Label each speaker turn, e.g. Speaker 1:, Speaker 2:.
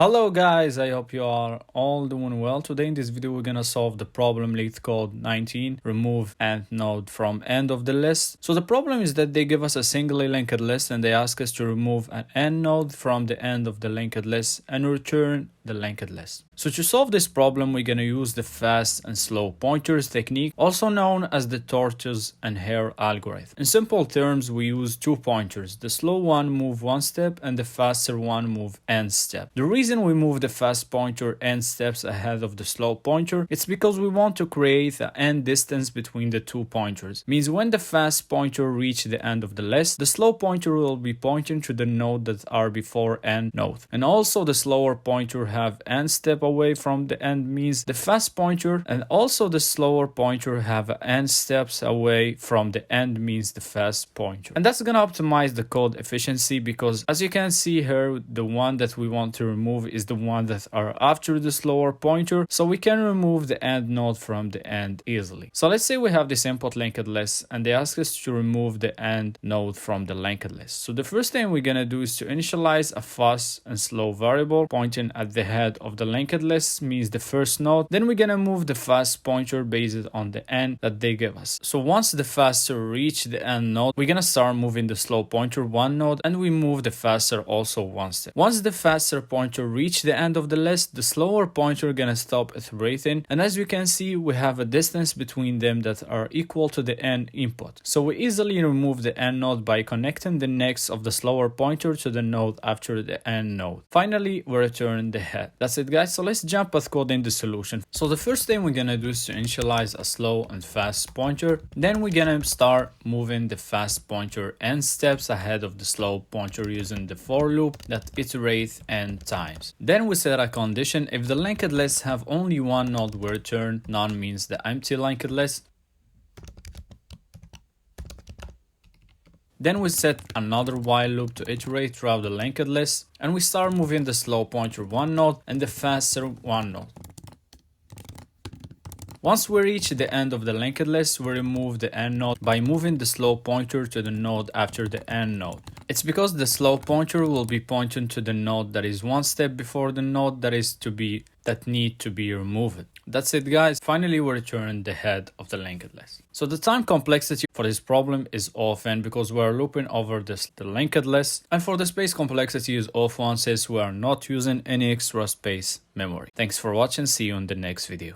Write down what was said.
Speaker 1: Hello guys, I hope you are all doing well. Today in this video we're gonna solve the problem LeetCode 19, remove end node from end of the list. So the problem is that they give us a singly linked list and they ask us to remove an end node from the end of the linked list and return the linked list. So to solve this problem we're gonna use the fast and slow pointers technique, also known as the tortoise and hare algorithm. In simple terms, we use two pointers. The slow one move one step and the faster one move n step. The reason we move the fast pointer n steps ahead of the slow pointer, it's because we want to create an n distance between the two pointers. Means when the fast pointer reach the end of the list, the slow pointer will be pointing to the node that are before n node. And also the slower pointer have n step away from the end, means the fast pointer, and also the slower pointer have n steps away from the end, means the fast pointer. And that's gonna optimize the code efficiency, because as you can see here, the one that we want to remove is the one that are after the slower pointer, so we can remove the end node from the end easily. So let's say we have this input linked list and they ask us to remove the end node from the linked list. So the first thing we're gonna do is to initialize a fast and slow variable pointing at the head of the linked list, means the first node. Then we're gonna move the fast pointer based on the end that they give us. So once the faster reach the end node, we're gonna start moving the slow pointer one node and we move the faster also one step. Once the faster pointer reach the end of the list, the slower pointer gonna stop iterating, and as you can see we have a distance between them that are equal to the end input. So we easily remove the end node by connecting the next of the slower pointer to the node after the end node. Finally, we return the head. That's it guys, so let's jump at coding the solution. So the first thing we're gonna do is to initialize a slow and fast pointer. Then we're gonna start moving the fast pointer n steps ahead of the slow pointer using the for loop that iterates n times. Then we set a condition: if the linked list have only one node, we return none, means the empty linked list. Then we set another while loop to iterate throughout the linked list, and we start moving the slow pointer one node and the faster one node. Once we reach the end of the linked list, we remove the end node by moving the slow pointer to the node after the end node. It's because the slow pointer will be pointing to the node that is one step before the node that need to be removed. That's it guys. Finally, we return the head of the linked list. So the time complexity for this problem is off n because we are looping over the linked list, and for the space complexity is off 1 since we are not using any extra space memory. Thanks for watching, see you in the next video.